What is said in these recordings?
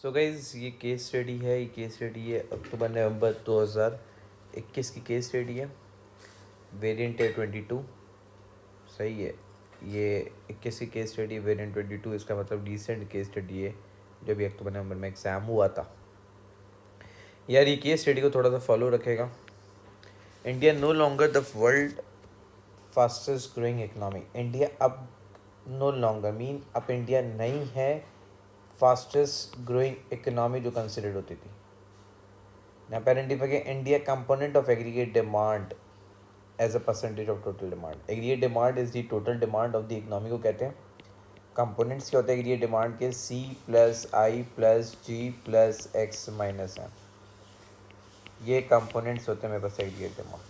So guys ये case study है। ये केस स्टडी है अक्टूबर नवंबर 2021 की केस स्टडी है। वेरिएंट है 22। सही है। ये 21 की केस स्टडी वेरिएंट 22, इसका मतलब रिसेंट केस स्टडी है जो भी अक्टूबर नवंबर में एग्ज़ाम हुआ था। यार ये केस स्टडी को थोड़ा सा फॉलो रखेगा। India no longer the world fastest growing economy. India अब नो लॉन्गर मीन अब इंडिया नहीं है फास्टेस्ट ग्रोइंग इकोनॉमी जो कंसिडर्ड होती थी। Now identify India component of aggregate demand as a percentage of total demand. Aggregate demand is the total demand of the economy को कहते हैं। components क्या होते हैं aggregate demand के? C plus I plus G plus X minus M। ये components होते हैं मेरे पास aggregate demand।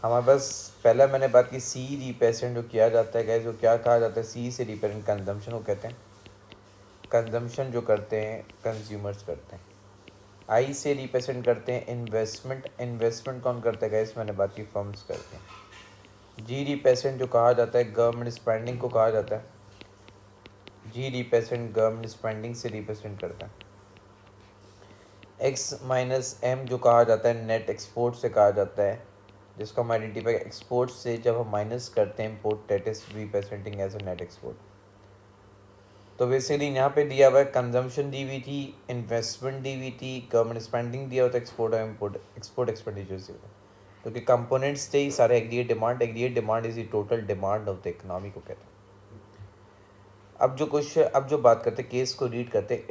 हमारे पास पहला मैंने बात की C रिप्रेजेंट जो किया जाता है गैस, जो क्या कहा जाता है? C से रिप्रेजेंट कंजम्पशन को कहते हैं। कंजम्पशन जो करते हैं कंज्यूमर्स करते हैं। आई से रिप्रेजेंट करते हैं इन्वेस्टमेंट। इन्वेस्टमेंट कौन करता है गाइस? मैंने बात की फर्म्स करते हैं। जी रिप्रेजेंट जो कहा जाता है गवर्नमेंट स्पेंडिंग को कहा जाता है। जी रिप्रेजेंट गवर्नमेंट स्पेंडिंग से रिप्रेजेंट करता है। एक्स माइनस एम जो कहा जाता है नेट एक्सपोर्ट से कहा जाता है, जिसको हम आइडेंटिफाई एक्सपोर्ट से जब हम माइनस करते हैं import, that is representing as a net export. तो बेसिकली यहाँ पे दिया हुआ है कंजम्पशन दी हुई थी, इन्वेस्टमेंट दी हुई थी, गवर्नमेंट स्पेंडिंग दिया हुआ था, एक्सपोर्ट और इम्पोर्ट एक्सपोर्ट एक्सपेंडिचर्स दिया हुआ। क्योंकि कंपोनेंट्स थे ही सारे aggregate demand. Aggregate demand is the total demand of the economy को कहते हैं। अब जो बात करते हैं केस को रीड करते हैं।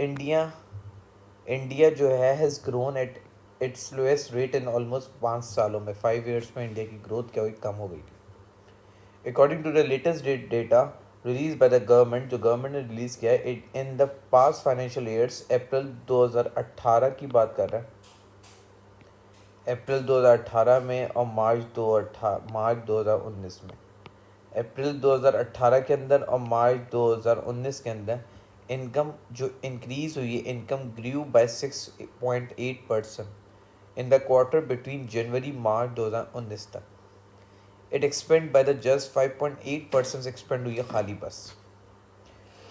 इंडिया जो है has grown at its lowest rate in almost 5 सालों में। 5 ईयर्स में इंडिया की ग्रोथ क्या हुई? कम हो गई थी। According to the latest data release by the government, जो गवर्नमेंट ने रिलीज़ किया है in the past financial years, April 2018 की बात कर रहे हैं, अप्रैल 2018 में और मार्च 2019 में। अप्रैल 2018 के अंदर और मार्च 2019 के अंदर इनकम जो इंक्रीज़ हुई है, income grew by 6.8% in the quarter between January March 2019 तक। It expand by the just 5.8% expand हुई है खाली बस।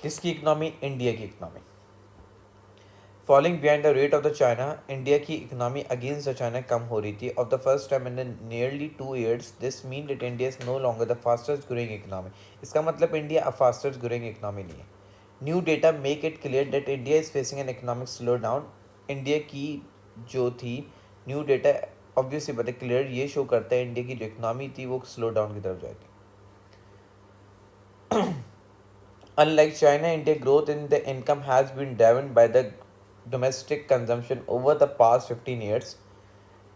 किसकी इकनॉमी? इंडिया की economy. Following behind the rate of the China, India की इकनॉमी अगेंस्ट द चाइना कम हो रही थी। Of the first time in nearly 2 years, this mean that India is no longer the fastest growing economy. इसका मतलब India अब fastest growing economy नहीं है। New data make it clear that India is facing an economic slow down. India की जो थी new data obviously बता clear ये शो करता है इंडिया की जो इकनॉमी थी वो स्लो डाउन की तरफ जाएगी। Unlike China, India growth in the income has been driven by the domestic consumption over the past 15 years.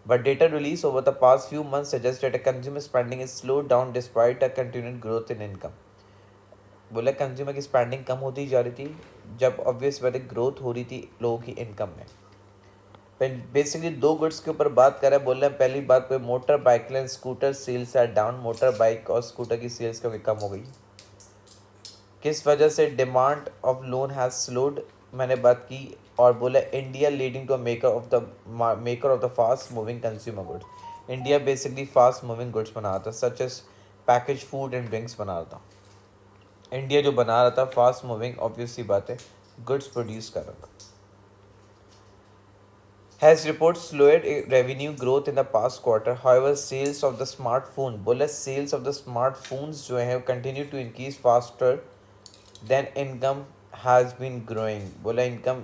But data released over the past few months suggests that consumer spending is slowed down despite a continued growth in income. बोला consumer की spending कम होती जा रही थी जब obvious बात है growth हो रही थी लोगों की इनकम में। बेसिकली दो गुड्स के ऊपर बात कर रहे हैं। बोल रहे हैं पहली बात पे motor bike and scooter sales are down. Motor bike और स्कूटर की सेल्स क्योंकि कम हो गई। किस वजह से? Demand of loan has slowed, मैंने बात की। और बोला India leading to maker of the fast moving consumer goods. India basically fast moving goods बना रहा था, such as package food and drinks बना रहा था। इंडिया जो बना रहा था फास्ट मूविंग ऑब्वियसली बात है गुड्स प्रोड्यूस कर रहा था। Has reports slowed revenue growth in the past quarter. However, sales of the smartphone, बोला sales of the smartphones जो है continue to increase faster than income has been growing। बोला income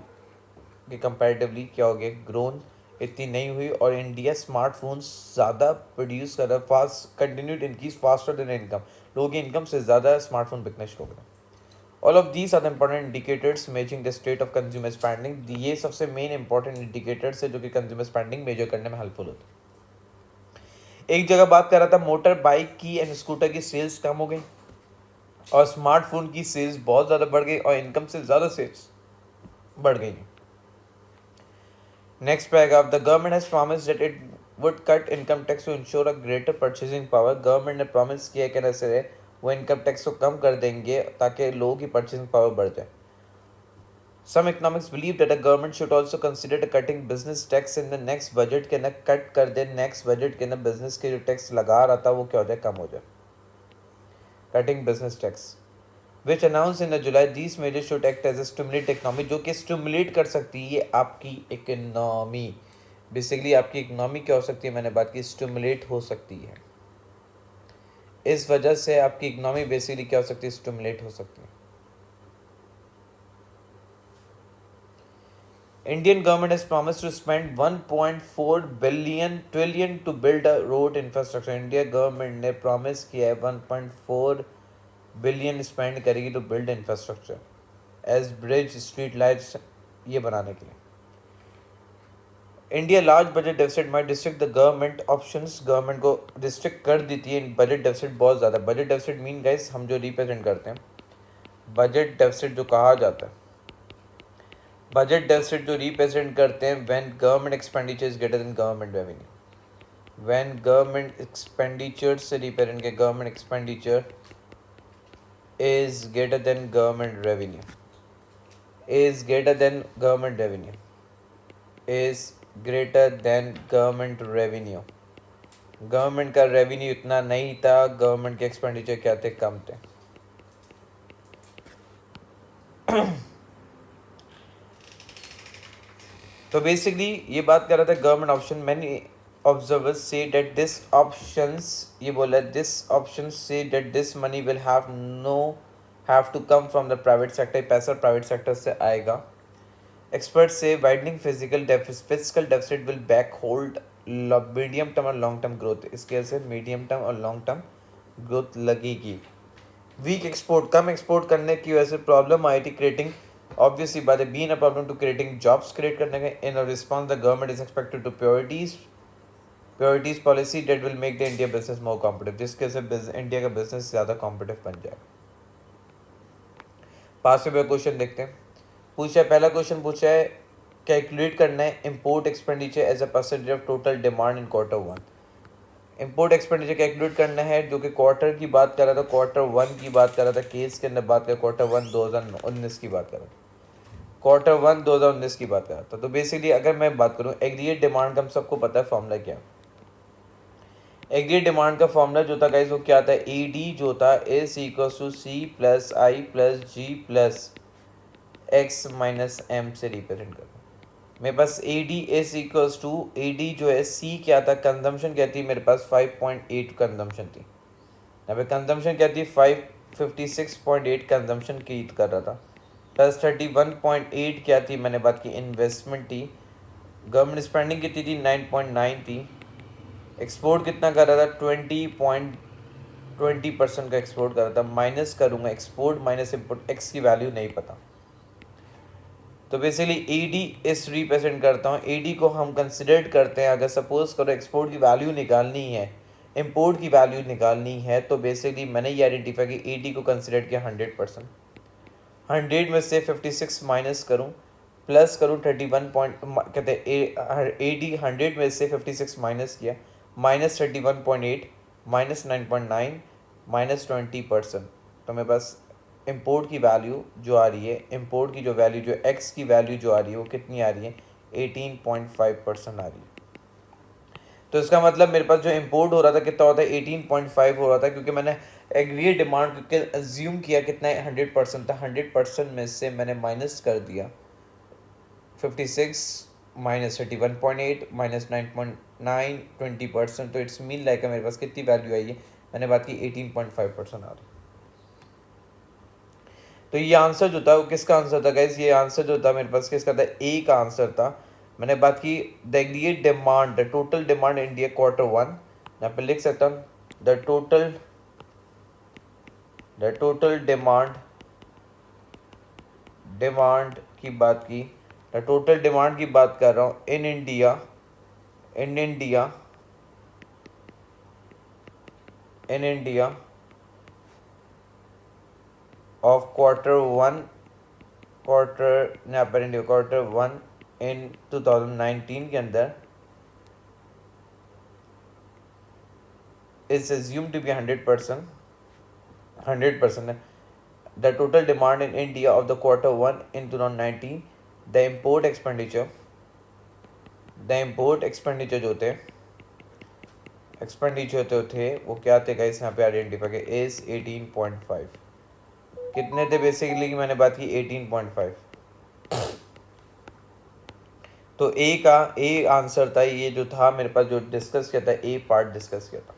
के कंपैरेटिवली क्या हो गया? ग्रोन इतनी नहीं हुई और इंडिया स्मार्टफोन्स ज़्यादा प्रोड्यूस कर रहा है, fast continued increase faster than income. लोगों की इनकम से ज़्यादा स्मार्टफोन बिकना शुरू हो गया। All of these are the important indicators measuring the state of consumer spending. ये सबसे मेन इंपॉर्टेंट इंडिकेटर्स है जो कि कंज्यूमर स्पेंडिंग मेजर करने में हेल्पफुल होते हैं। एक जगह बात कर रहा था मोटर बाइक की एंड स्कूटर की सेल्स कम हो गई और स्मार्टफोन की सेल्स बहुत ज़्यादा बढ़ गई और इनकम से ज़्यादा सेल्स बढ़ गई। Next paragraph, the government has promised that it would cut income tax to ensure a greater purchasing power. Government ने प्रॉमिस किया कि ऐसे वो इनकम टैक्स को कम कर देंगे ताकि लोगों की परचेजिंग पावर बढ़ जाए। Some economics believe that the government should also consider cutting business tax in the next budget के अंदर कट कर दे। नेक्स्ट बजट के अंदर बिजनेस के जो टैक्स लगा रहा था वो क्या हो जाए? कम हो जाए। Cutting business tax which announce in July these measure should act as a stimulate economy, जो कि स्टिमुलेट कर सकती है आपकी इकनॉमी। बेसिकली आपकी इकनॉमी क्या हो सकती है, मैंने बात की स्टिमुलेट हो सकती है। इस वजह से आपकी इकनॉमी बेसिकली क्या हो सकती है, स्टिमुलेट हो सकती है। Indian government has promised to spend 1.4 trillion to build a road infrastructure. India government ने प्रॉमिस किया है 1.4 बिलियन स्पेंड करेगी to build infrastructure as bridge, street lights, ये बनाने के लिए। India large budget deficit might district the government options, government को district कर देती है बजट डेफिसिट बहुत ज़्यादा। बजट डेफिसिट मीन गाइस हम जो रिप्रेजेंट करते हैं, बजट डेफिसिट जो कहा जाता है, बजट डेफिसिट जो रिप्रेजेंट करते हैं when government expenditure is greater than government revenue. When government expenditure से रिप्रेजेंट के government expenditure is greater than government revenue, is greater than government revenue, is greater than government revenue. Government का revenue इतना नहीं था, government के expenditure क्या थे, कम थे। तो बेसिकली ये बात कर रहा था गवर्नमेंट ऑप्शन। मैनी ऑब्जर्वर्स से डेट दिस ऑप्शंस, ये बोला दिस ऑप्शंस से that this money will have to come from the private sector, पैसा प्राइवेट सेक्टर से आएगा। एक्सपर्ट्स से widening physical physical deficit will back hold medium term और long term growth, इसके से मीडियम टर्म और लॉन्ग टर्म ग्रोथ लगेगी। Weak export, कम एक्सपोर्ट करने की वजह से प्रॉब्लम आई थी क्रिएटिंग, ऑब्वियसली बात है, been a problem to creating jobs create करने का। In response the government is expected to purities policy that will make the India business more competitive, जिसके से इंडिया का बिजनेस ज़्यादा कॉम्पिटिटिव बन जाए। पास में क्वेश्चन देखते हैं। पूछा है, पहला क्वेश्चन पूछा है कैलकुलेट करना है import expenditure as a percentage of total demand in quarter one. Import expenditure calculate करना है, जो कि क्वार्टर की बात कर रहा था, क्वार्टर वन की बात कर रहा था, केस के अंदर बात कर क्वार्टर वन 2019 की बात कर रहा था, क्वार्टर वन 2019 की बात कर रहा था। तो बेसिकली अगर मैं बात करूँ एग्रीगेट डिमांड का, हम सबको पता है फॉर्मूला क्या है। एग्रीगेट डिमांड का फॉर्मूला जो था गाइस वो क्या था, ए डी जो था is equals to C plus I plus G plus X minus M से रिप्रेजेंट करता हूँ। मेरे पास A D is equals to, A D जो है सी क्या था, कंजम्पशन क्या थी, मेरे पास 5.8 कंजम्पशन थी। यहाँ पे कंजम्पशन क्या थी, 556.8 कंजम्पशन की कर रहा था, प्लस 31.8 क्या थी, मैंने बात की इन्वेस्टमेंट थी। गवर्नमेंट स्पेंडिंग कितनी थी, 9.9 थी। एक्सपोर्ट कितना कर रहा था, 20% का एक्सपोर्ट कर रहा था। माइनस करूँगा एक्सपोर्ट माइनस इम्पोर्ट, एक्स की वैल्यू नहीं पता, तो बेसिकली ए डी इस रिप्रेजेंट करता हूँ। ए डी को हम कंसिडर करते हैं, अगर सपोज करो एक्सपोर्ट की वैल्यू निकालनी है, इम्पोर्ट की वैल्यू निकालनी है, तो बेसिकली मैंने ये आइडेंटिफाई कि ए डी को कंसिडर किया 100%। 100 में से 56 माइनस करूँ, प्लस करूँ 31 पॉइंट, कहते हैं ए डी 100 में से 56 माइनस किया, माइनस 31.8 माइनस 9.9 माइनस 20%। तो मेरे पास इम्पोर्ट की वैल्यू जो आ रही है, इम्पोर्ट की जो वैल्यू, जो एक्स की वैल्यू जो आ रही है वो कितनी आ रही है, 18.5% आ रही है। तो इसका मतलब मेरे पास जो इम्पोर्ट हो रहा था कितना होता है, 18.5 हो रहा था, क्योंकि मैंने एग्रीगेट डिमांड के अज्यूम किया कितना है, 100% था। 100% में से मैंने माइनस कर दिया 56 माइनस 31.8 माइनस 9.9 20%, तो इट्स मीन लाइक मेरे पास कितनी वैल्यू आई है, मैंने बात की 18.5% आ रही। तो ये आंसर जो था वो किसका आंसर था गाइज, ये आंसर जो था मेरे पास किसका था, ए का आंसर था। मैंने बात की the aggregate demand, the total demand India quarter one, यहाँ पे लिख सकता हूँ द टोटल डिमांड की बात की, द टोटल डिमांड की बात कर रहा हूँ in India of quarter one in 2019 के अंदर is assumed to be 100%. The total demand in India of the quarter one in 2019, the import expenditure जो थे वो क्या थे गाइस, यहाँ पे आइडेंटिफाई किया इज 18.5। कितने थे बेसिकली की मैंने बात की 18.5। तो ए आंसर था ये जो था मेरे पास, जो डिस्कस किया था, ए पार्ट डिस्कस किया था।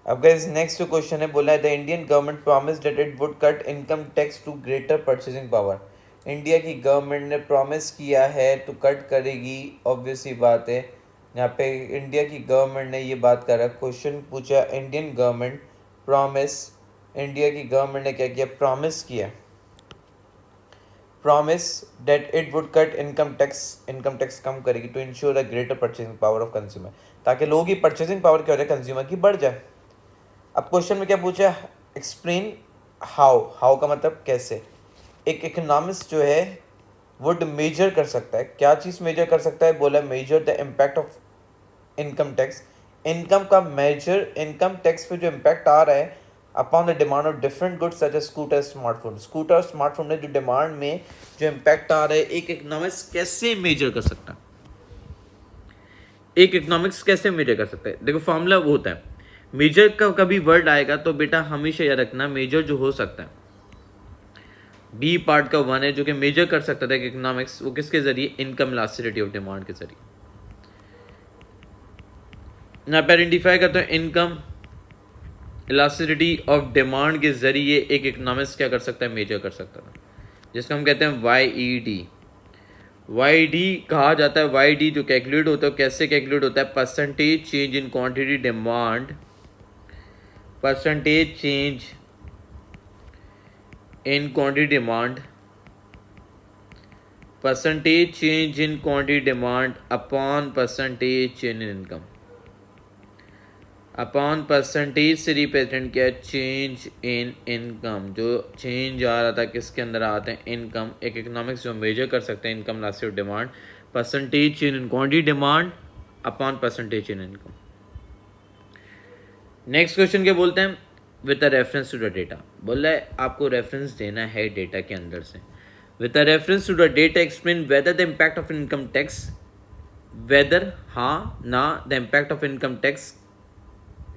अब गाइस नेक्स्ट जो क्वेश्चन है, बोला है the Indian government promise that it would cut income tax to greater purchasing power. India की गवर्नमेंट ने प्रॉमिस किया है तो कट करेगी, ऑब्वियस ही बात है। यहाँ पे इंडिया की गवर्नमेंट ने ये बात करा, क्वेश्चन पूछा इंडियन गवर्नमेंट प्रॉमिस, इंडिया की गवर्नमेंट ने क्या किया, प्रॉमिस किया, promise that it would cut income tax कम करेगी to ensure a greater purchasing power of consumer, ताकि लोगों की परचेसिंग पावर क्या हो जाए, कंज्यूमर की बढ़ जाए। अब क्वेश्चन में क्या पूछा, एक्सप्लेन हाउ का मतलब कैसे। एक इकोनॉमिस्ट जो है वुड मेजर कर सकता है, क्या चीज़ मेजर कर सकता है, बोला measure the impact of income tax, income का मेजर, इनकम टैक्स पे जो इम्पैक्ट आ रहा है upon the demand of different goods such as scooter smartphone. Scooter smartphone में जो डिमांड में जो इम्पैक्ट आ रहा है, एक इकोनॉमिक्स कैसे मेजर कर सकता है, एक इकोनॉमिक्स कैसे मेजर कर सकता है। देखो फॉर्मूला वो होता है, मेजर का कभी वर्ड आएगा तो बेटा हमेशा याद रखना, मेजर जो हो सकता है, बी पार्ट का वन है जो कि मेजर कर सकता था इकोनॉमिक्स, वो किसके जरिए, इनकम इलास्टिसिटी ऑफ डिमांड के जरिए। यहाँ पे आइडेंटिफाई करते हैं इनकम इलास्टिसिटी ऑफ डिमांड के जरिए एक इकोनॉमिक्स क्या कर सकता है, मेजर कर सकता था, जिसको हम कहते हैं वाई कहा जाता है। वाई जो कैलकुलेट होता है, कैसे कैलकुलेट होता है, percentage change in quantity demand, percentage change in quantity demand, percentage change in quantity demand upon percentage change in income, upon percentage से रिप्रेजेंट किया चेंज इन इनकम, जो चेंज आ रहा था किसके अंदर आते हैं, इनकम। एक इकोनॉमिक्स जो मेजर कर सकते हैं income elasticity of demand, percentage change in quantity demand upon percentage in income. Next question क्या बोलते हैं, with a reference to the data, बोल रहा है आपको रेफरेंस देना है डेटा के अंदर से। With a reference to the data explain whether the impact of income tax, whether हाँ ना, the impact of income tax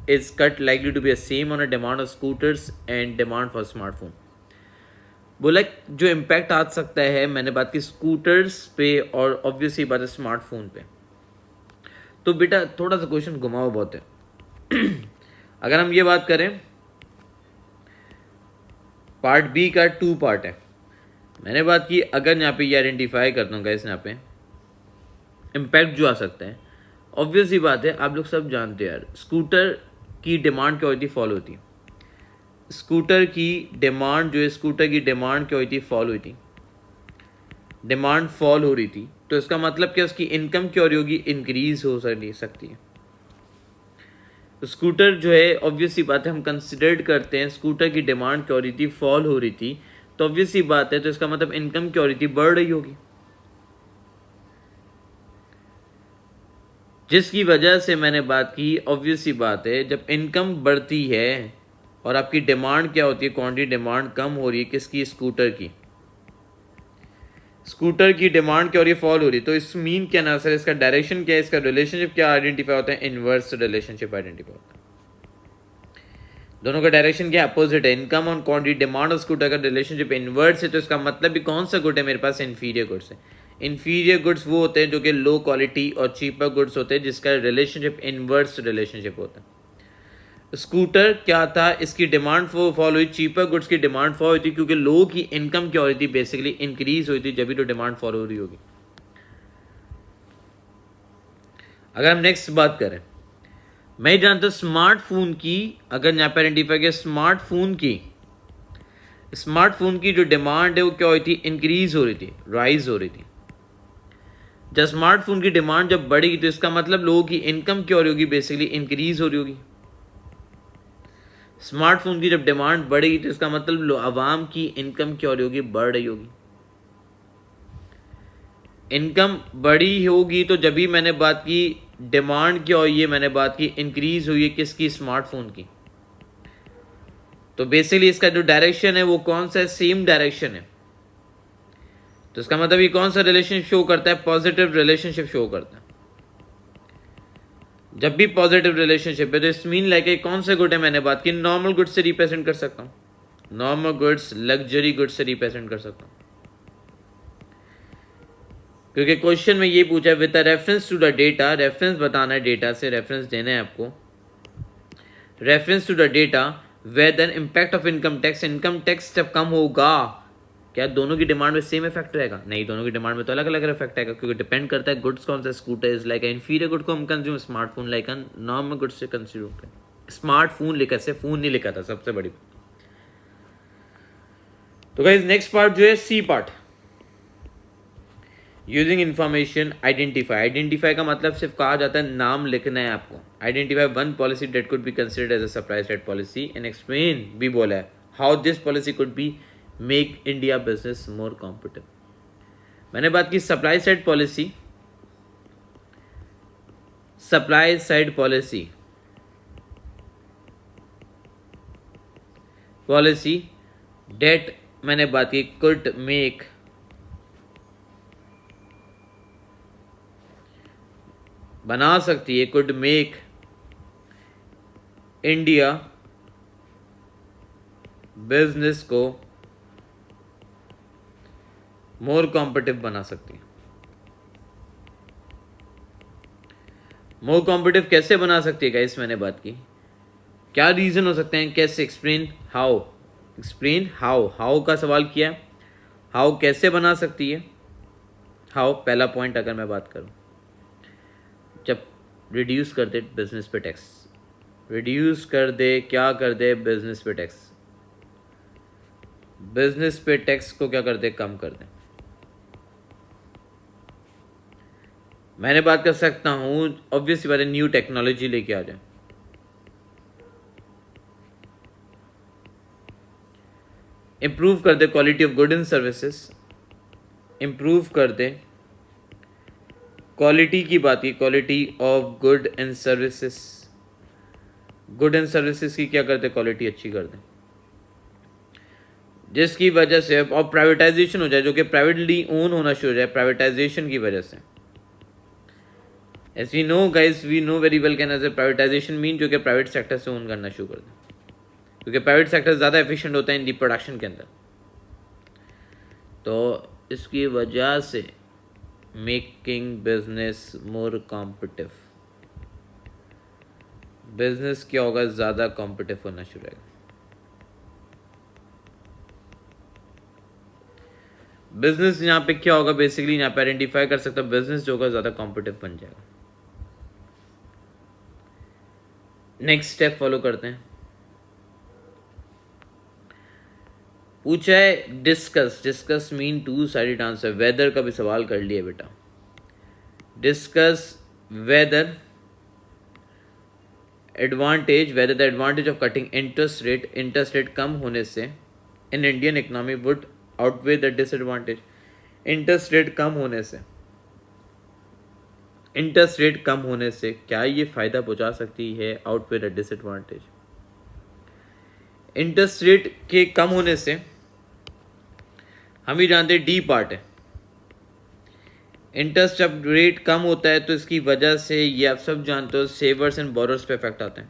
is cut likely to be the same on a demand of scooters and demand for smartphone। बोला जो impact आ सकता है, मैंने बात की scooters पे और ऑब्वियसली बात है स्मार्टफोन पे। तो बेटा थोड़ा सा क्वेश्चन घुमाओ बहुत है। अगर हम ये बात करें, पार्ट बी का 2 पार्ट है, मैंने बात की, अगर यहाँ पे ये आइडेंटिफाई करता हूँ गाइस, यहाँ पे इम्पैक्ट जो आ सकता है, ऑब्वियस ही बात है, आप लोग सब जानते हैं यार, स्कूटर की डिमांड क्या होती, फॉल होती है। स्कूटर की डिमांड जो है, स्कूटर की डिमांड क्या हुई थी, फॉल हुई थी, डिमांड फॉल हो रही थी, तो इसका मतलब क्या, उसकी इनकम क्या हो रही होगी, इंक्रीज हो सकती है। स्कूटर जो है ऑब्वियसली बात है, हम कंसिडर करते हैं स्कूटर की डिमांड क्या हो रही थी, फॉल हो रही थी, तो ऑब्वियसली बात है, तो इसका मतलब इनकम क्या हो रही थी, बढ़ रही होगी, जिसकी वजह से मैंने बात की, ऑब्वियसली बात है जब इनकम बढ़ती है और आपकी डिमांड क्या होती है, क्वांटिटी डिमांड कम हो रही है, किसकी, स्कूटर की, स्कूटर की डिमांड क्या हो रही है, फॉल हो रही है, तो इस मीन क्या ना सर, इसका डायरेक्शन क्या है, इसका रिलेशनशिप क्या आइडेंटिफाई होता है, इनवर्स रिलेशनशिप आइडेंटिफाई होता है। दोनों का डायरेक्शन क्या, अपोजिट है, इनकम और क्वांटिटी डिमांड और स्कूटर का रिलेशनशिप इनवर्स है, तो इसका मतलब भी कौन सा गुड है मेरे पास, इन्फीरियर गुड्स है। इन्फीरियर गुड्स वो होते हैं जो कि लो क्वालिटी और चीपर गुड्स होते हैं, जिसका रिलेशनशिप इनवर्स रिलेशनशिप होता है। स्कूटर क्या था, इसकी डिमांड फॉल हुई, चीपर गुड्स की डिमांड फॉल हुई थी, क्योंकि लोगों की इनकम क्या हो रही थी, बेसिकली इंक्रीज हुई थी, जब भी तो डिमांड फॉल हो रही होगी। अगर हम नेक्स्ट बात करें, मैं जानता हूं स्मार्टफोन की, अगर यहाँ पर आइडेंटिफाई किया, स्मार्टफोन की जो डिमांड है वो क्या हुई थी, इंक्रीज हो रही थी, राइज हो रही थी। जब स्मार्टफोन की डिमांड जब बढ़ेगी तो इसका मतलब लोगों की इनकम क्या हो रही होगी, बेसिकली इंक्रीज हो रही होगी। स्मार्टफोन की जब डिमांड बढ़ेगी तो इसका मतलब आवाम की इनकम क्या हो रही होगी, बढ़ रही होगी। इनकम बढ़ी होगी तो जब भी मैंने बात की डिमांड क्या हुई है, मैंने बात की इंक्रीज हुई है, किसकी, स्मार्टफोन की। तो बेसिकली इसका जो डायरेक्शन है वो कौन सा है, सेम डायरेक्शन है, तो इसका मतलब ये कौन सा रिलेशनशिप शो करता है, पॉजिटिव रिलेशनशिप शो करता है। जब भी पॉजिटिव रिलेशनशिप है तो इस मीन लाइक कौन से गुड है, मैंने बात की नॉर्मल गुड से रिप्रेजेंट कर सकता हूं, नॉर्मल गुड्स लग्जरी गुड्स से रिप्रेजेंट कर सकता हूँ, क्योंकि क्वेश्चन में ये पूछा है with reference to the data, reference बताना है, डेटा से रेफरेंस देना है आपको, reference to the data whether impact of income tax, income tax जब कम होगा क्या दोनों की डिमांड में सेम इफेक्ट रहेगा? नहीं, दोनों की डिमांड में तो अलग अलग इफेक्ट आएगा, क्योंकि डिपेंड करता है गुड्स कौन सा, scooter is like inferior good को हम consume, smartphone like normal goods से कंज्यूम करें। स्मार्टफोन लिखा से फोन नहीं लिखा था, सबसे बड़ी। तो गाइस नेक्स्ट पार्ट जो है C part, using information identify. Identify का मतलब सिर्फ कहा जाता है नाम लिखना है आपको। Identify one policy that could be considered as a supply side policy and explain भी बोला है how this policy could be make India business more competitive. मैंने बात की supply side policy, supply side policy that मैंने बात की could make बना सकती है, कुड मेक इंडिया बिजनेस को मोर कॉम्पिटिटिव बना सकती है। मोर कॉम्पिटिटिव कैसे बना सकती है गाइस, मैंने बात की क्या रीजन हो सकते हैं, कैसे, एक्सप्लेन हाउ, एक्सप्लेन हाउ का सवाल किया, हाउ कैसे बना सकती है, हाउ पहला पॉइंट अगर मैं बात करूं, जब रिड्यूस कर दे बिजनेस पे टैक्स, रिड्यूस कर दे, क्या कर दे, बिजनेस पे टैक्स, बिजनेस पे टैक्स को क्या कर दे, कम कर दे। मैंने बात कर सकता हूं ऑब्वियस बात है न्यू टेक्नोलॉजी लेके आ जाए, इंप्रूव कर दे quality of good and services, improve कर दे क्वालिटी की बात की, quality of good and services, good and services की क्या करते, क्वालिटी अच्छी कर दे, जिसकी वजह से और प्राइवेटाइजेशन हो जाए, जो कि प्राइवेटली ओन होना शुरू हो जाए प्राइवेटाइजेशन की वजह से। As we know guys, we know very well can as a privatisation mean जो कि प्राइवेट सेक्टर से ओन करना शुरू कर दे, क्योंकि प्राइवेट सेक्टर ज़्यादा एफिशिएंट होता है इन दी प्रोडक्शन के अंदर। तो इसकी वजह से making business more competitive, business क्या होगा, ज़्यादा कॉम्पिटिटिव होना शुरू होगा। बिजनेस यहाँ पे क्या होगा, बेसिकली यहाँ पे आइडेंटिफाई कर सकता है बिजनेस जो होगा ज़्यादा कॉम्पिटिटिव बन जाएगा। नेक्स्ट स्टेप फॉलो करते हैं। पूछा है discuss, discuss mean two sided answer, whether का भी सवाल कर लिया बेटा। Discuss whether advantage, whether the advantage of cutting interest rate, interest rate कम होने से in Indian economy would outweigh the disadvantage, interest rate कम होने से, इंटरेस्ट रेट कम होने से क्या ये फायदा पहुंचा सकती है, outweigh the disadvantage. Interest rate के कम होने से हम ही जानते हैं डी पार्ट है, इंटरेस्ट जब रेट कम होता है तो इसकी वजह से ये आप सब जानते हो सेवर्स एंड बोरोर्स पे इफेक्ट आता है।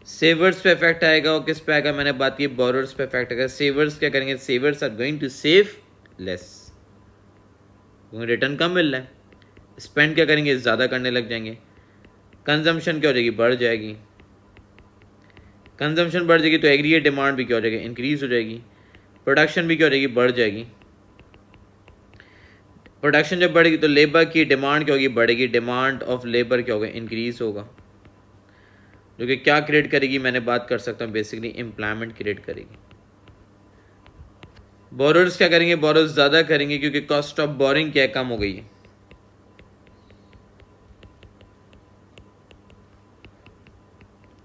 सेवर्स पे इफेक्ट आएगा और किस पे आएगा, मैंने बात की बोरोर्स पे इफेक्ट आएगा। सेवर्स क्या करेंगे, savers are going to save less, क्योंकि रिटर्न कम मिल रहा है। स्पेंड क्या करेंगे, ज़्यादा करने लग जाएंगे। कंजम्पशन क्या हो जाएगी, बढ़ जाएगी। कंजम्पशन बढ़ जाएगी तो एग्रीगेट डिमांड भी क्या हो जाएगी, इंक्रीज हो जाएगी। प्रोडक्शन भी क्या हो जाएगी, बढ़ जाएगी। प्रोडक्शन जब बढ़ेगी तो लेबर की डिमांड क्या होगी, बढ़ेगी। डिमांड ऑफ लेबर क्या होगा, इंक्रीज होगा, जो कि क्या क्रिएट करेगी, मैंने बात कर सकता हूँ बेसिकली एम्प्लॉयमेंट क्रिएट करेगी। बोरोर्स क्या करेंगे, बोरोर्स ज़्यादा करेंगे क्योंकि कॉस्ट ऑफ बोरिंग क्या कम हो गई है।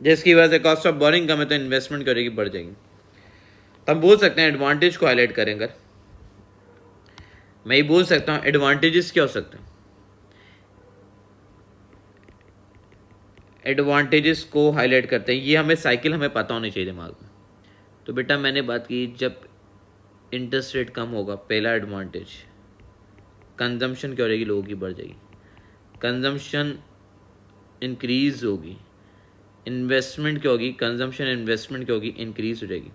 जिसकी वजह से कॉस्ट ऑफ बोरिंग कम है तो इन्वेस्टमेंट करेगी, बढ़ जाएगी। तो हम बोल सकते हैं एडवांटेज को हाईलाइट करेंगे, मैं ही बोल सकता हूँ एडवांटेजेस क्या हो सकते हैं। एडवांटेजेस को हाईलाइट करते हैं, ये हमें साइकिल हमें पता होनी चाहिए दिमाग में। तो बेटा मैंने बात की जब इंटरेस्ट रेट कम होगा, पहला एडवांटेज कंजम्पशन क्या हो जाएगी, लोगों की बढ़ जाएगी। कंजम्पशन इंक्रीज होगी, इन्वेस्टमेंट क्या होगी, कंजम्पशन इन्वेस्टमेंट क्या होगी, इंक्रीज हो जाएगी।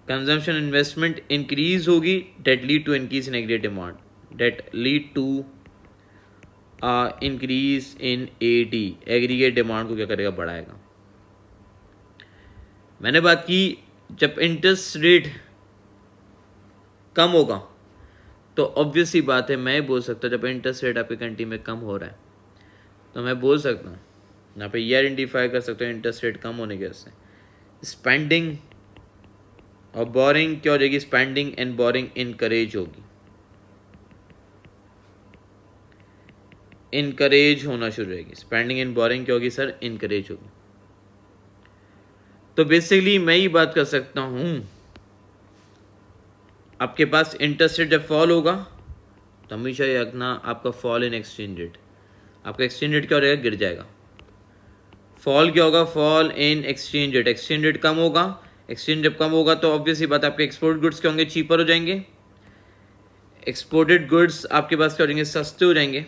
कंजम्पशन इन्वेस्टमेंट इंक्रीज होगी, that lead to increase in aggregate demand, that lead to increase in AD, aggregate demand को क्या करेगा, बढ़ाएगा। मैंने बात की जब इंटरेस्ट रेट कम होगा तो ऑब्वियस ही बात है, मैं बोल सकता हूँ जब इंटरेस्ट रेट आपकी कंट्री में कम हो रहा है तो मैं बोल सकता हूँ यहाँ पे ये आइडेंटिफाई कर सकते हो इंटरेस्ट रेट कम होने की वजह से स्पेंडिंग और बोरिंग क्या हो जाएगी, स्पेंडिंग एंड बोरिंग इनकरेज होगी, इनकरेज होना शुरू हो जाएगी। स्पेंडिंग एंड बोरिंग क्या होगी सर, इनकरेज होगी। तो बेसिकली मैं ही बात कर सकता हूं आपके पास इंटरेस्ट रेट जब फॉल होगा तो हमेशा ये रखना आपका फॉल इन एक्सचेंज रेट, आपका एक्सचेंज रेट क्या हो जाएगा, गिर जाएगा। फॉल क्या होगा, fall in exchange rate, exchange rate कम होगा, एक्सचेंज जब कम होगा तो ऑब्वियसली बात आपके एक्सपोर्ट गुड्स क्या होंगे, चीपर हो जाएंगे, एक्सपोर्टेड गुड्स आपके पास क्या हो जाएंगे, सस्ते हो जाएंगे,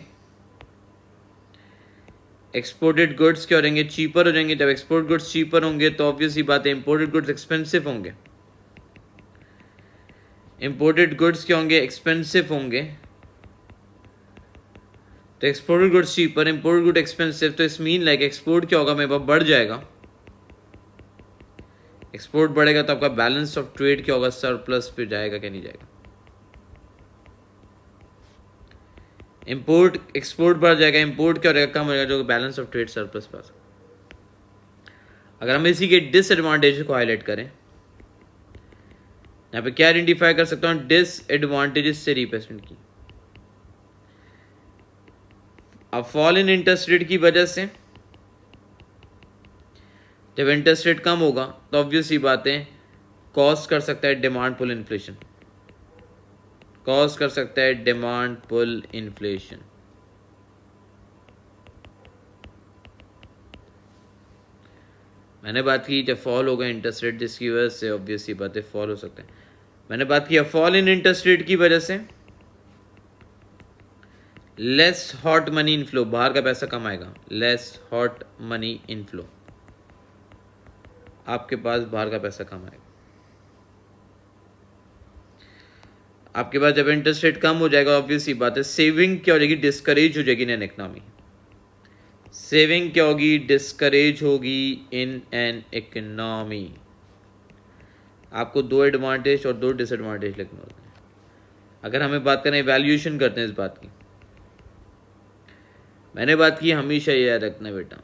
एक्सपोर्टेड गुड्स क्या हो जाएंगे, चीपर हो जाएंगे। जब एक्सपोर्ट गुड्स चीपर होंगे तो ऑब्वियसली बात है इंपोर्टेड गुड्स एक्सपेंसिव होंगे, इंपोर्टेड गुड्स क्या होंगे, एक्सपेंसिव होंगे। तो exported goods cheaper, imported good expensive, तो इस मीन लाइक एक्सपोर्ट क्या होगा, मेरे पास बढ़ जाएगा, एक्सपोर्ट बढ़ेगा तो आपका बैलेंस ऑफ ट्रेड क्या होगा, सरप्लस पे जाएगा क्या नहीं जाएगा। इंपोर्ट एक्सपोर्ट बढ़ जाएगा, इंपोर्ट क्या हो जाएगा, कम हो जाएगा, जो बैलेंस ऑफ ट्रेड सरप्लस पास। अगर हम इसी के डिसएडवांटेज को हाईलाइट करें, यहाँ पे क्या आइडेंटिफाई कर सकता हूँ, डिसएडवांटेजेस से रिप्लेसमेंट की। अब फॉल इन इंटरेस्ट रेट की वजह से जब इंटरेस्ट रेट कम होगा तो ऑब्वियस ही बात है कॉज कर सकता है डिमांड पुल इन्फ्लेशन, कॉज कर सकता है डिमांड पुल इन्फ्लेशन। मैंने बात की जब फॉल होगा इंटरेस्ट रेट जिसकी वजह से ऑब्वियस ही बात है फॉल हो सकता है। मैंने बात की फॉल इन इंटरेस्ट रेट की वजह से लेस हॉट मनी इनफ्लो, बाहर का पैसा कम आएगा, लेस हॉट मनी इनफ्लो, आपके पास बाहर का पैसा कम आएगा। आपके पास जब इंटरेस्ट रेट कम हो जाएगा ऑब्वियस ही बात है सेविंग क्या हो जाएगी, डिस्करेज हो जाएगी इन एन इकोनॉमी, सेविंग क्या होगी, डिस्करेज होगी इन एन इकोनॉमी। आपको दो एडवांटेज और दो डिसएडवांटेज लिखने होते हैं। अगर हमें बात करें वैल्यूएशन करते हैं इस बात की, मैंने बात की हमेशा याद रखना बेटा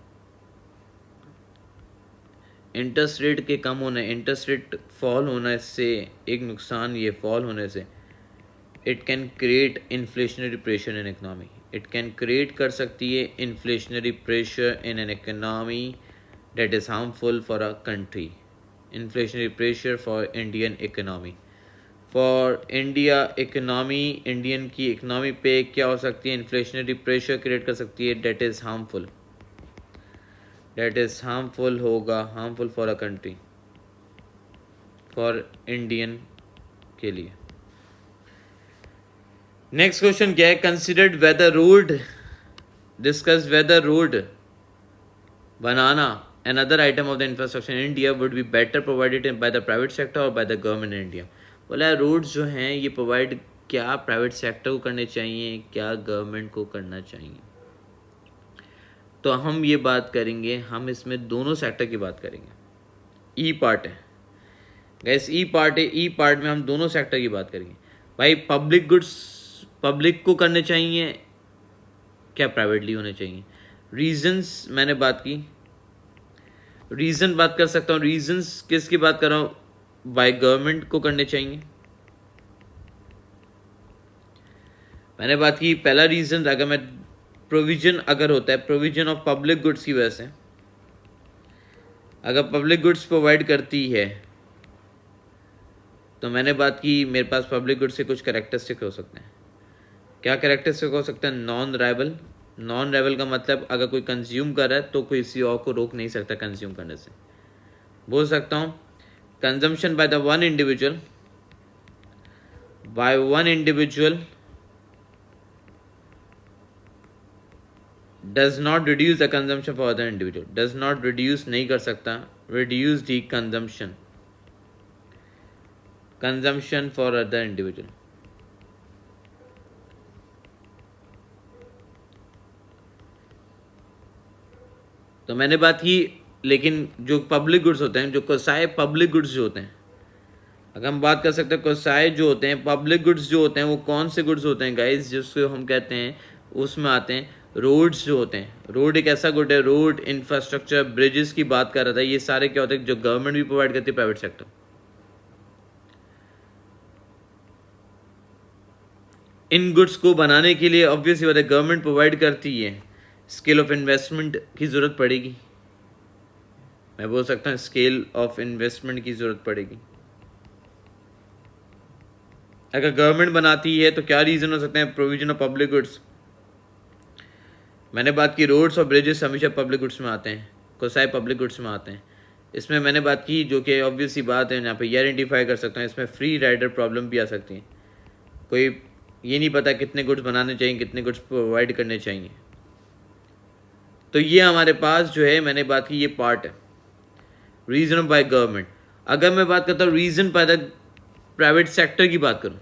इंटरेस्ट रेट के कम होने, इंटरेस्ट रेट फॉल होने से एक नुकसान ये फॉल होने से it can create inflationary pressure in economy, it can create कर सकती है inflationary pressure in an economy that is harmful for a country, inflationary pressure for Indian economy, for India economy, Indian की economy पे क्या हो सकती है, inflationary pressure create कर सकती है that is harmful, that is harmful होगा, harmful for a country, for Indian के लिए। नेक्स्ट क्वेश्चन क्या है, considered whether road, discuss whether road बनाना and other item of the infrastructure in India would be better provided by the private sector और by the government in India. बोला roads जो हैं ये प्रोवाइड क्या private sector को करने चाहिए, क्या गवर्नमेंट को करना चाहिए। तो हम ये बात करेंगे, हम इसमें दोनों सेक्टर की बात करेंगे। ई पार्ट है गैस, ई पार्ट है, ई पार्ट में हम दोनों सेक्टर की बात करेंगे। भाई पब्लिक गुड्स पब्लिक को करने चाहिए क्या प्राइवेटली होने चाहिए। रीजंस मैंने बात की, रीज़न बात कर सकता हूँ, रीजंस किसकी बात कर रहा हूँ, बाय गवर्नमेंट को करने चाहिए। मैंने बात की पहला रीज़न अगर मैं प्रोविजन अगर होता है प्रोविजन ऑफ पब्लिक गुड्स की वजह से, अगर पब्लिक गुड्स प्रोवाइड करती है तो मैंने बात की मेरे पास पब्लिक गुड्स से कुछ कैरेक्टरिस्टिक हो सकते हैं। क्या कैरेक्टरिस्टिक हो सकता है, नॉन राइवल, नॉन राइवल का मतलब अगर कोई कंज्यूम कर रहा है तो कोई किसी और को रोक नहीं सकता कंज्यूम करने से। बोल सकता हूँ consumption by the one individual, by one individual does not reduce the consumption for other individual, does not reduce नहीं कर सकता, reduce the consumption, consumption for other individual. तो मैंने बात की, लेकिन जो पब्लिक गुड्स होते हैं, जो कोसाई पब्लिक गुड्स जो होते हैं, अगर हम बात कर सकते हैं कोसाई जो होते हैं पब्लिक गुड्स जो होते हैं, वो कौन से गुड्स होते हैं गाइस, जिसको हम कहते हैं, उसमें आते हैं रोड्स जो होते हैं। रोड एक ऐसा गुड है, रोड इंफ्रास्ट्रक्चर, ब्रिजेस की बात कर रहा था, ये सारे क्या होते हैं जो गवर्नमेंट भी प्रोवाइड करती है, प्राइवेट सेक्टर। इन गुड्स को बनाने के लिए ऑब्वियसली बात है गवर्नमेंट प्रोवाइड करती है, स्केल ऑफ इन्वेस्टमेंट की ज़रूरत पड़ेगी, मैं बोल सकता हूँ स्केल ऑफ इन्वेस्टमेंट की ज़रूरत पड़ेगी। अगर गवर्नमेंट बनाती है तो क्या रीज़न हो सकते हैं, प्रोविजन ऑफ पब्लिक गुड्स। मैंने बात की रोड्स और ब्रिजेस हमेशा पब्लिक गुड्स में आते हैं, कोसाई पब्लिक गुड्स में आते हैं। इसमें मैंने बात की जो कि ऑब्वियस सी बात है, यहाँ पे ये आइडेंटिफाई कर सकते हैं, इसमें फ्री राइडर प्रॉब्लम भी आ सकती है। कोई ये नहीं पता कितने गुड्स बनाने चाहिए, कितने गुड्स प्रोवाइड करने चाहिए। तो ये हमारे पास जो है, मैंने बात की, ये पार्ट है रीजन बाय गवर्नमेंट। अगर मैं बात करता हूँ reason by the private sector की बात करूँ,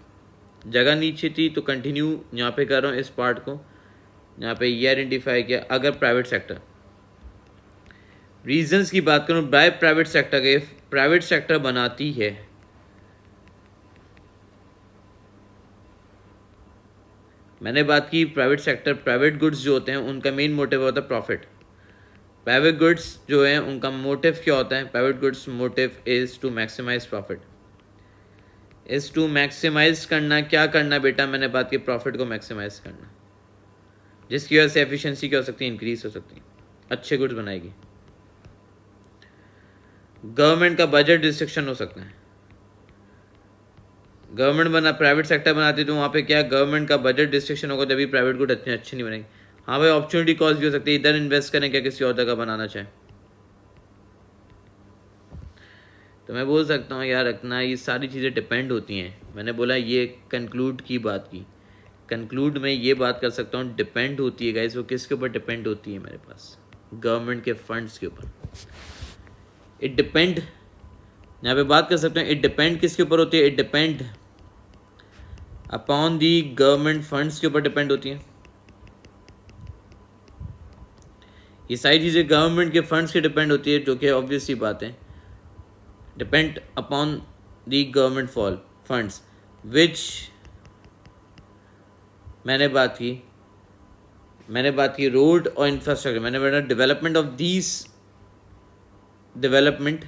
जगह नीचे थी तो कंटिन्यू यहाँ पे कर रहा हूँ इस पार्ट को, यहाँ पे ये आइडेंटिफाई किया। अगर प्राइवेट सेक्टर रीजंस की बात करूँ बाय प्राइवेट सेक्टर के, प्राइवेट सेक्टर बनाती है, मैंने बात की प्राइवेट सेक्टर, प्राइवेट गुड्स जो होते हैं उनका मेन मोटिव होता है प्रॉफिट। प्राइवेट गुड्स जो है उनका मोटिव क्या होता है, private goods motive is to maximise profit, is to maximise करना। क्या करना बेटा, मैंने बात की प्रॉफिट को मैक्सिमाइज करना, जिसकी वजह से एफिशिएंसी क्या हो सकती है, इंक्रीज हो सकती है, अच्छे गुड्स बनाएगी। गवर्नमेंट का बजट रिस्ट्रिक्शन हो सकता है, गवर्नमेंट बना प्राइवेट सेक्टर बनाती है तो वहाँ पे क्या गवर्नमेंट का बजट डिस्ट्रिक्शन होगा, जब भी प्राइवेट गुड अच्छी नहीं बनेगी। हाँ भाई, अपॉर्चुनिटी कॉस्ट भी हो सकती है, इधर इन्वेस्ट करें क्या किसी और जगह बनाना चाहें। तो मैं बोल सकता हूँ यार रखना, ये सारी चीज़ें डिपेंड होती हैं। मैंने बोला ये कंक्लूड की बात की, कंक्लूड में ये बात कर सकता हूँ डिपेंड होती है गाइस। वो किसके ऊपर डिपेंड होती है, मेरे पास गवर्नमेंट के फंड्स के ऊपर। इट डिपेंड, यहाँ पे बात कर सकते हैं इट डिपेंड किसके ऊपर होती है, it depend upon the government funds के ऊपर डिपेंड होती है। ये सारी चीज़ें गवर्नमेंट के फंड्स के डिपेंड होती है, जो कि ऑब्वियस सी बात है, depend upon the government fall funds विच मैंने बात की रोड और इंफ्रास्ट्रक्चर। मैंने बोला डेवलपमेंट ऑफ दीज डेवलपमेंट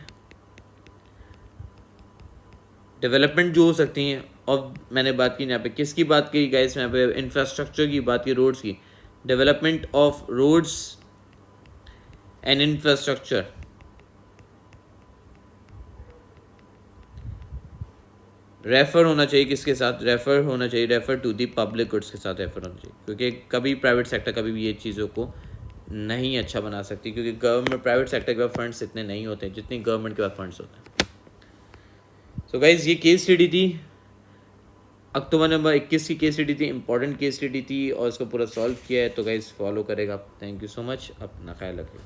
जो हो सकती हैं। और मैंने बात की यहाँ पे किसकी बात की गाइस, यहाँ पे इंफ्रास्ट्रक्चर की बात की, रोड्स की, development of roads and infrastructure. Refer होना चाहिए किसके साथ, रेफर होना चाहिए, refer to the public goods के साथ रेफर होना चाहिए, क्योंकि कभी प्राइवेट सेक्टर कभी भी ये चीज़ों को नहीं अच्छा बना सकती, क्योंकि गवर्नमेंट प्राइवेट सेक्टर के पास फंड्स इतने नहीं होते जितनी गवर्नमेंट के पास फंड्स होते हैं। सो गाइज ये केस स्टडी थी, अक्टूबर नंबर 21 की केस स्टडी थी, इंपॉर्टेंट केस स्टडी थी और इसको पूरा सॉल्व किया है। तो गाइज फॉलो करेगा। थैंक यू सो मच, अपना ख्याल रखिए।